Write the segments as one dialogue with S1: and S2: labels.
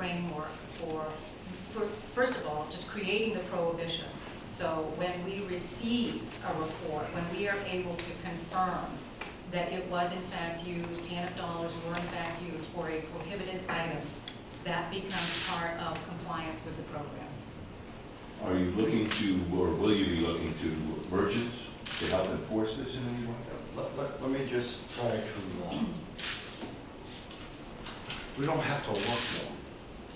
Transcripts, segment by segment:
S1: framework for, first of all, just creating the prohibition. So when we receive a report, when we are able to confirm that it was in fact used, TANF dollars were in fact used for a prohibited item, that becomes part of compliance with the program.
S2: Are you looking to, or will you be looking to merchants to help enforce this in any way?
S3: Let me just try to, we don't have to look for them.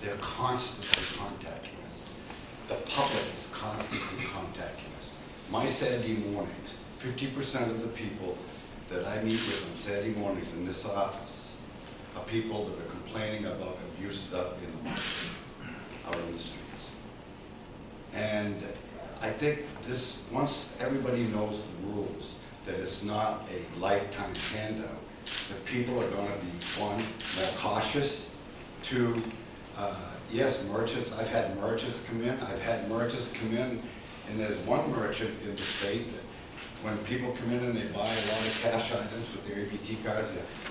S3: They're constantly contacting us. The public is constantly contacting us. My Saturday mornings, 50% of the people that I meet with on Saturday mornings in this office are people that are complaining about abuse out in the market, out in the streets. And I think this, once everybody knows the rules, that it's not a lifetime handout, that people are going to be, one, more cautious, two, yes, merchants, I've had merchants come in, and there's one merchant in the state that when people come in and they buy a lot of cash items with their ABT cards,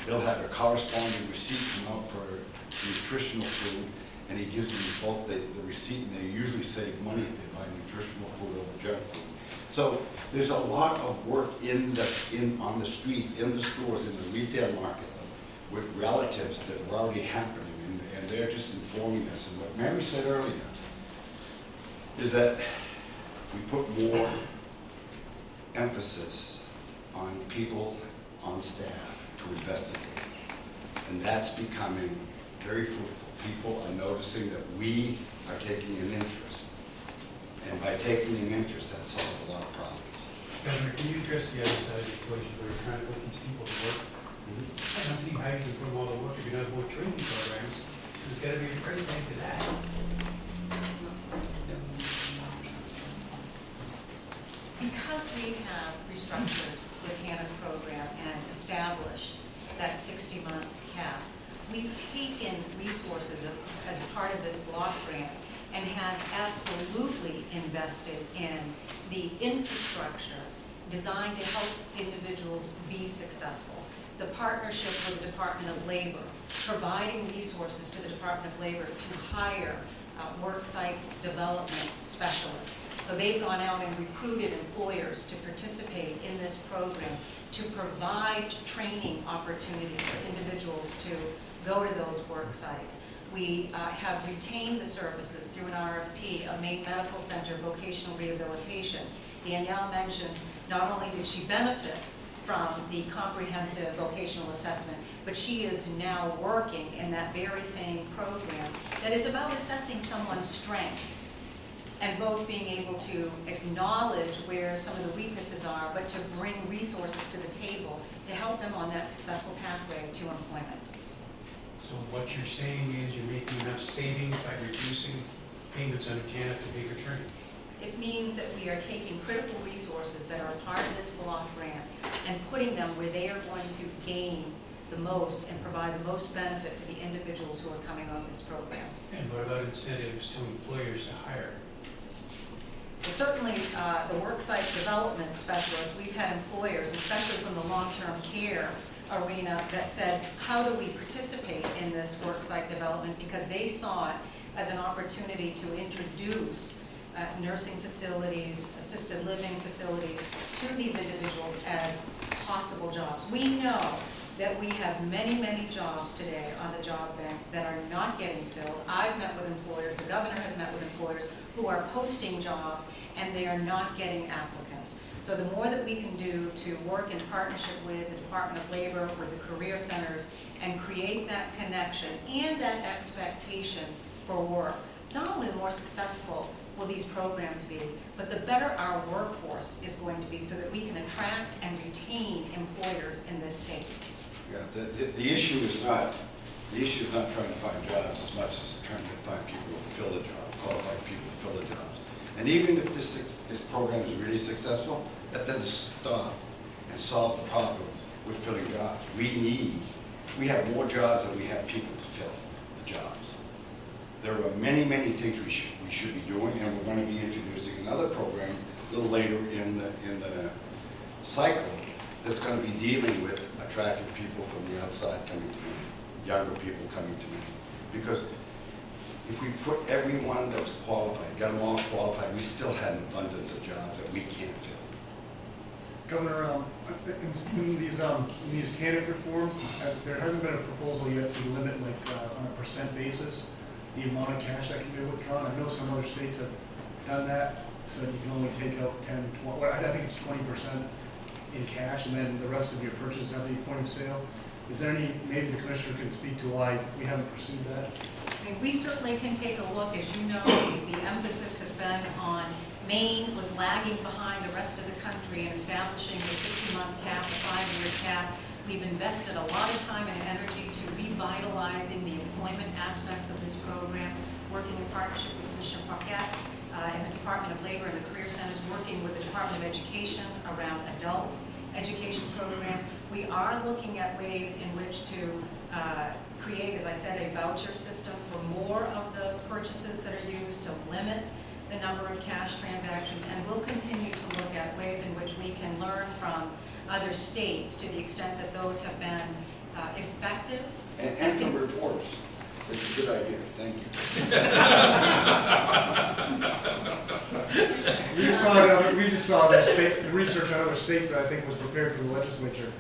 S3: they'll have a corresponding receipt come out for nutritional food, and he gives them both the receipt, and they usually save money if they buy nutritional food over junk food. So there's a lot of work on the streets, in the stores, in the retail market, with relatives that were already happening, and they're just informing us. And what Mary said earlier is that we put more emphasis on people on staff to investigate, and that's becoming very fruitful. People are noticing that we are taking an interest, and by taking an interest, that solves a lot of problems.
S4: Governor, can you address the other side of the equation where you're trying to put these people to work? I don't see how you can put them all to work if you don't have more training programs. There's got to be a price tag to that.
S1: Because we have restructured the TANF program and established that 60-month cap, we've taken resources as part of this block grant and have absolutely invested in the infrastructure designed to help individuals be successful. The partnership with the Department of Labor, providing resources to the Department of Labor to hire worksite development specialists. So they've gone out and recruited employers to participate in this program to provide training opportunities for individuals to go to those work sites. We have retained the services through an RFP of Maine Medical Center Vocational Rehabilitation. Danielle mentioned not only did she benefit from the comprehensive vocational assessment, but she is now working in that very same program that is about assessing someone's strengths and both being able to acknowledge where some of the weaknesses are, but to bring resources to the table to help them on that successful pathway to employment.
S4: So what you're saying is you're making enough savings by reducing payments under TANF to pay for training?
S1: It means that we are taking critical resources that are part of this block grant and putting them where they are going to gain the most and provide the most benefit to the individuals who are coming on this program.
S4: And what about incentives to employers to hire?
S1: Well, certainly the worksite development specialists, we've had employers, especially from the long-term care arena, that said, how do we participate in this worksite development, because they saw it as an opportunity to introduce nursing facilities, assisted living facilities to these individuals as possible jobs. We know that we have many, many jobs today on the job bank that are not getting filled. I've met with employers, the governor has met with employers who are posting jobs and they are not getting applicants. So the more that we can do to work in partnership with the Department of Labor, with the career centers, and create that connection and that expectation for work, not only the more successful will these programs be, but the better our workforce is going to be so that we can attract and retain employers in this state.
S3: Yeah, the issue is not trying to find jobs as much as trying to find people who fill the job, qualified people to fill the jobs. And even if this program is really successful, that doesn't stop and solve the problem with filling jobs. We have more jobs than we have people to fill the jobs. There are many, many things we should be doing, and we're going to be introducing another program a little later in the cycle that's going to be dealing with attracting people from the outside coming to Maine, younger people coming to Maine. Because If we put everyone that was qualified, got them all qualified, we still had an abundance of jobs that we can't fill.
S5: Governor, in these TANF reforms, there hasn't been a proposal yet to limit, like, on a percent basis, the amount of cash that can be withdrawn. I know some other states have done that, so you can only take out 10, 12, well, I think it's 20% in cash, and then the rest of your purchases have the point of sale. Is there any, maybe the commissioner can speak to why we haven't pursued that?
S1: I mean, we certainly can take a look. As you know, the emphasis has been on Maine was lagging behind the rest of the country in establishing the 60-month cap, the 5-year cap. We've invested a lot of time and energy to revitalizing the employment aspects of this program, working in partnership with Commissioner Paquette and the Department of Labor and the Career Centers, working with the Department of Education around adult education programs. We are looking at ways in which to create, as I said, a voucher system for more of the purchases that are used, to limit the number of cash transactions, and we'll continue to look at ways in which we can learn from other states to the extent that those have been effective.
S3: And from reports. It's a good idea. Thank you.
S5: We just saw that the research on other states that I think was prepared for the legislature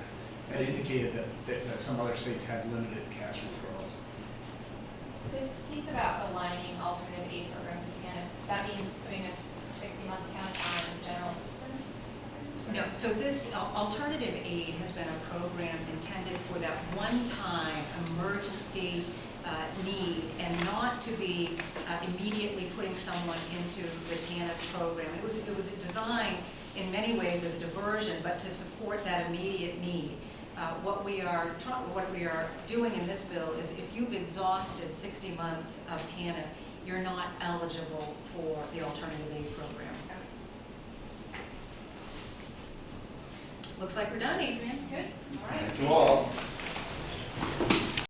S5: and indicated that some other states had limited cash withdrawals.
S6: This piece about aligning alternative aid programs with TANF, that means putting a 60-month cap on general assistance?
S1: No, so this alternative aid has been a program intended for that one-time emergency need, and not to be immediately putting someone into the TANF program. It was designed in many ways as diversion, but to support that immediate need. What we are doing in this bill is, if you've exhausted 60 months of TANF, you're not eligible for the alternative aid program. Looks like we're done, Adrian.
S6: Good, all right.
S3: Thank you all.